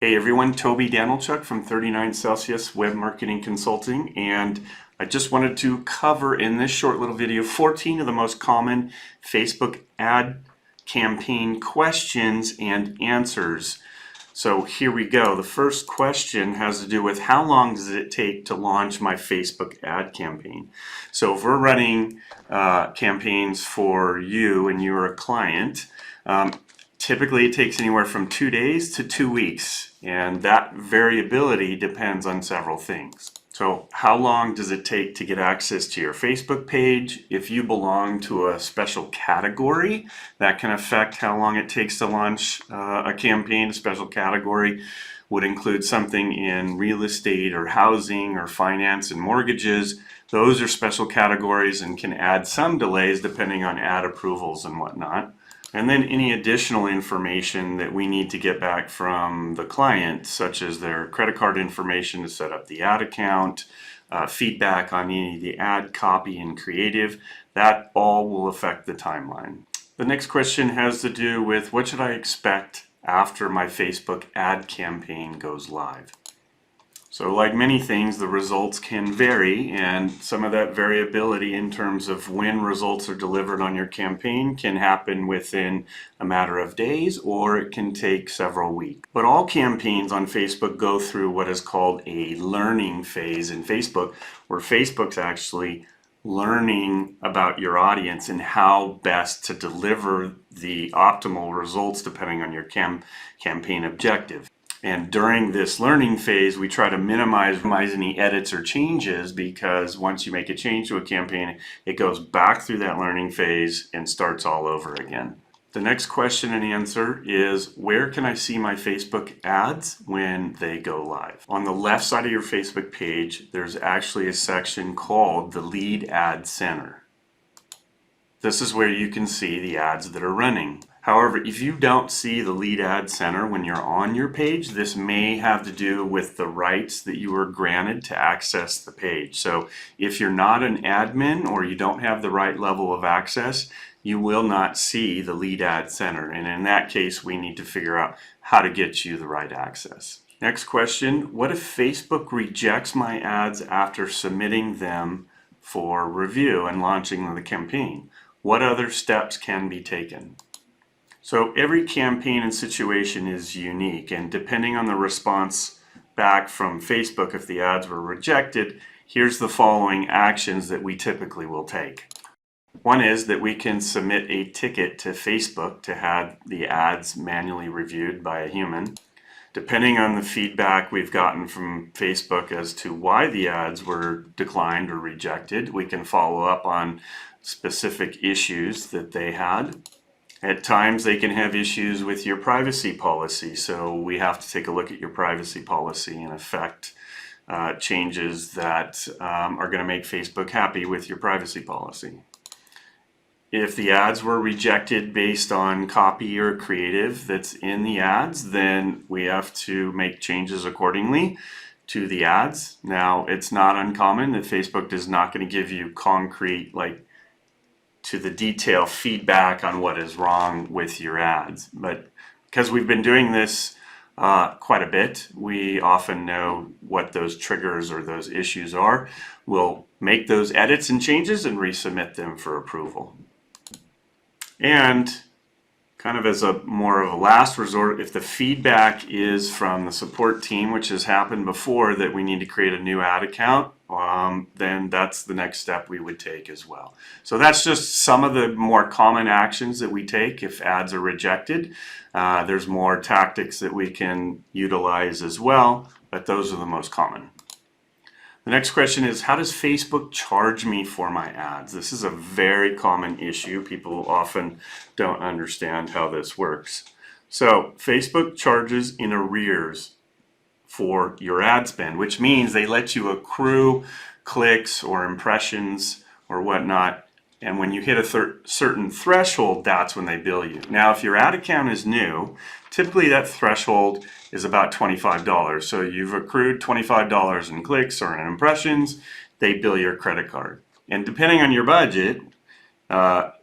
Hey everyone, Toby Danilchuk from 39 Celsius Web Marketing Consulting, and I just wanted to cover in this short little video 14 of the most common Facebook ad campaign questions and answers. So here we go. The first question has to do with how long does it take to launch my Facebook ad campaign? So if we're running campaigns for you and you're a client, typically it takes anywhere from 2 days to 2 weeks, and that variability depends on several things. So how long does it take to get access to your Facebook page? If you belong to a special category, that can affect how long it takes to launch a campaign. A special category would include something in real estate or housing or finance and mortgages. Those are special categories and can add some delays depending on ad approvals and whatnot. And then any additional information that we need to get back from the client, such as their credit card information to set up the ad account, feedback on any of the ad copy and creative, that all will affect the timeline. The next question has to do with what should I expect after my Facebook ad campaign goes live? So like many things, the results can vary, and some of that variability in terms of when results are delivered on your campaign can happen within a matter of days, or it can take several weeks. But all campaigns on Facebook go through what is called a learning phase in Facebook, where Facebook's actually learning about your audience and how best to deliver the optimal results depending on your campaign objective. And during this learning phase, we try to minimize any edits or changes, because once you make a change to a campaign, it goes back through that learning phase and starts all over again. The next question and answer is, where can I see my Facebook ads when they go live? On the left side of your Facebook page, there's actually a section called the Lead Ad Center. This is where you can see the ads that are running. However, if you don't see the Lead Ad Center when you're on your page, this may have to do with the rights that you were granted to access the page. So if you're not an admin or you don't have the right level of access, you will not see the Lead Ad Center. And in that case, we need to figure out how to get you the right access. Next question, what if Facebook rejects my ads after submitting them for review and launching the campaign? What other steps can be taken? So every campaign and situation is unique, and depending on the response back from Facebook, if the ads were rejected, here's the following actions that we typically will take. One is that we can submit a ticket to Facebook to have the ads manually reviewed by a human. Depending on the feedback we've gotten from Facebook as to why the ads were declined or rejected, we can follow up on specific issues that they had. At times they can have issues with your privacy policy, so we have to take a look at your privacy policy and affect changes that are going to make Facebook happy with your privacy policy. If the ads were rejected based on copy or creative that's in the ads, then we have to make changes accordingly to the ads. Now, it's not uncommon that Facebook is not going to give you concrete, like to the detail feedback on what is wrong with your ads. But because we've been doing this quite a bit, we often know what those triggers or those issues are. We'll make those edits and changes and resubmit them for approval. And kind of as a more of a last resort, if the feedback is from the support team, which has happened before, that we need to create a new ad account, then that's the next step we would take as well. So that's just some of the more common actions that we take if ads are rejected. There's more tactics that we can utilize as well, but those are the most common. The next question is, how does Facebook charge me for my ads? This is a very common issue. People often don't understand how this works. So Facebook charges in arrears for your ad spend, which means they let you accrue clicks or impressions or whatnot, and when you hit a certain threshold, that's when they bill you. Now, if your ad account is new, typically that threshold is about $25. So you've accrued $25 in clicks or in impressions, they bill your credit card. And depending on your budget,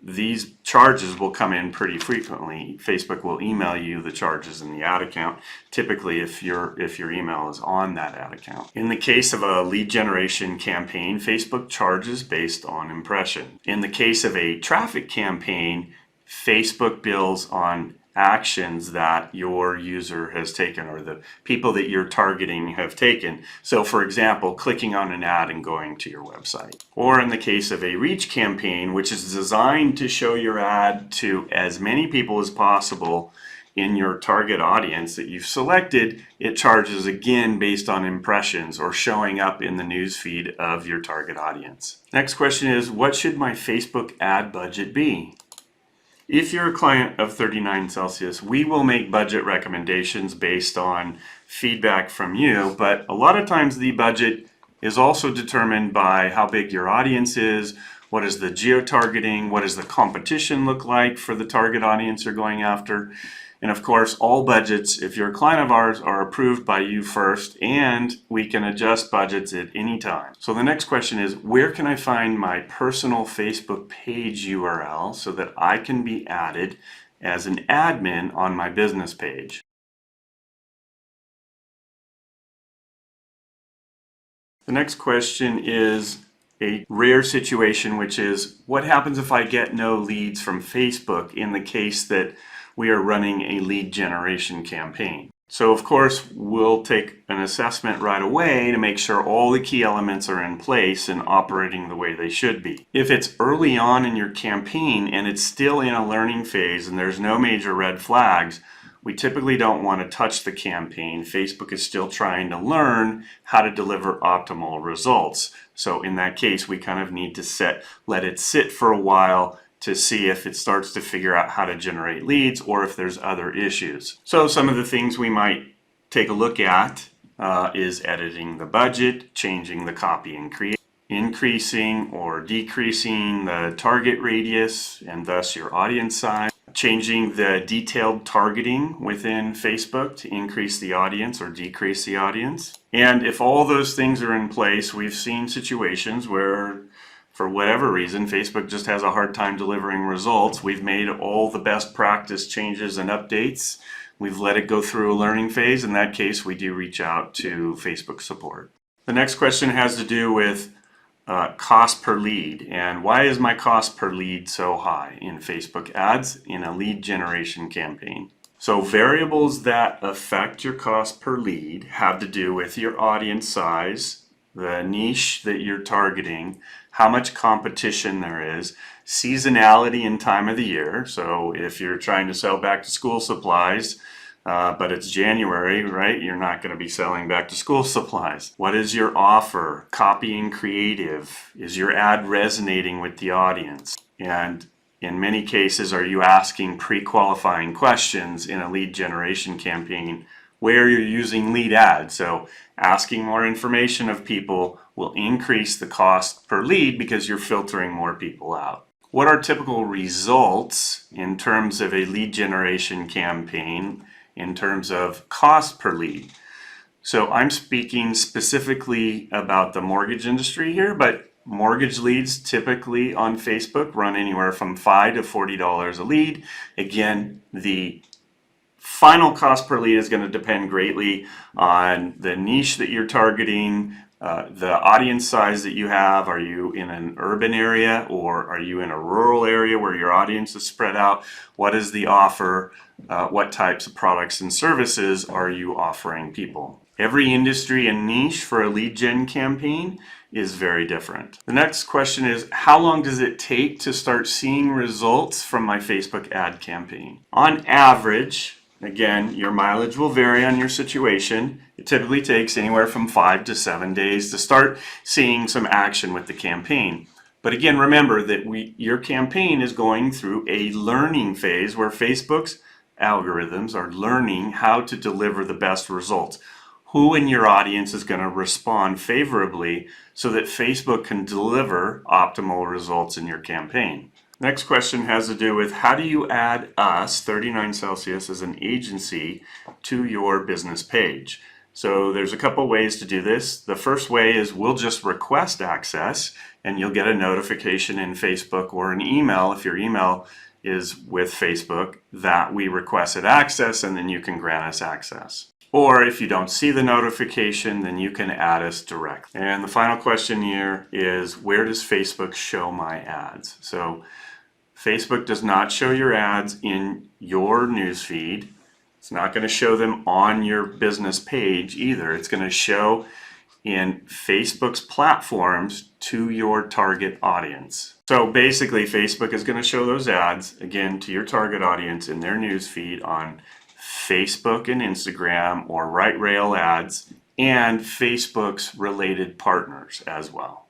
these charges will come in pretty frequently. Facebook will email you the charges in the ad account, typically if your email is on that ad account. In the case of a lead generation campaign, Facebook charges based on impression. In the case of a traffic campaign, Facebook bills on actions that your user has taken or the people that you're targeting have taken. So for example, clicking on an ad and going to your website. Or in the case of a reach campaign, which is designed to show your ad to as many people as possible in your target audience that you've selected, it charges again based on impressions or showing up in the newsfeed of your target audience. Next question is, what should my Facebook ad budget be? If you're a client of 39 Celsius, we will make budget recommendations based on feedback from you, but a lot of times the budget is also determined by how big your audience is, what is the geo-targeting, what does the competition look like for the target audience you're going after. And of course, all budgets, if you're a client of ours, are approved by you first, and we can adjust budgets at any time. So the next question is, where can I find my personal Facebook page URL so that I can be added as an admin on my business page? The next question is a rare situation, which is, what happens if I get no leads from Facebook in the case that we are running a lead generation campaign? So of course, we'll take an assessment right away to make sure all the key elements are in place and operating the way they should be. If it's early on in your campaign and it's still in a learning phase and there's no major red flags, we typically don't want to touch the campaign. Facebook is still trying to learn how to deliver optimal results. So in that case, we kind of need to let it sit for a while to see if it starts to figure out how to generate leads or if there's other issues. So some of the things we might take a look at is editing the budget, changing the copy and create, increasing or decreasing the target radius and thus your audience size, changing the detailed targeting within Facebook to increase the audience or decrease the audience. And if all those things are in place, we've seen situations where for whatever reason, Facebook just has a hard time delivering results. We've made all the best practice changes and updates. We've let it go through a learning phase. In that case, we do reach out to Facebook support. The next question has to do with cost per lead. And why is my cost per lead so high in Facebook ads in a lead generation campaign? So variables that affect your cost per lead have to do with your audience size, the niche that you're targeting, how much competition there is, seasonality and time of the year. So if you're trying to sell back to school supplies, but it's January, right? You're not going to be selling back to school supplies. What is your offer? Copy and creative. Is your ad resonating with the audience? And in many cases, are you asking pre-qualifying questions in a lead generation campaign where you're using lead ads? So asking more information of people will increase the cost per lead because you're filtering more people out. What are typical results in terms of a lead generation campaign in terms of cost per lead? So I'm speaking specifically about the mortgage industry here, but mortgage leads typically on Facebook run anywhere from $5 to $40 a lead. Again, the final cost per lead is going to depend greatly on the niche that you're targeting, the audience size that you have. Are you in an urban area or are you in a rural area where your audience is spread out? What is the offer? What types of products and services are you offering people? Every industry and niche for a lead gen campaign is very different. The next question is, how long does it take to start seeing results from my Facebook ad campaign? On average, again, your mileage will vary on your situation. It typically takes anywhere from 5 to 7 days to start seeing some action with the campaign. But again, remember that your campaign is going through a learning phase where Facebook's algorithms are learning how to deliver the best results. Who in your audience is going to respond favorably so that Facebook can deliver optimal results in your campaign? Next question has to do with, how do you add us, 39 Celsius, as an agency to your business page? So there's a couple ways to do this. The first way is we'll just request access, and you'll get a notification in Facebook or an email if your email is with Facebook that we requested access, and then you can grant us access. Or if you don't see the notification, then you can add us directly. And the final question here is, where does Facebook show my ads? So Facebook does not show your ads in your newsfeed. It's not going to show them on your business page either. It's going to show in Facebook's platforms to your target audience. So basically, Facebook is going to show those ads again to your target audience in their newsfeed on Facebook and Instagram or Right Rail ads and Facebook's related partners as well.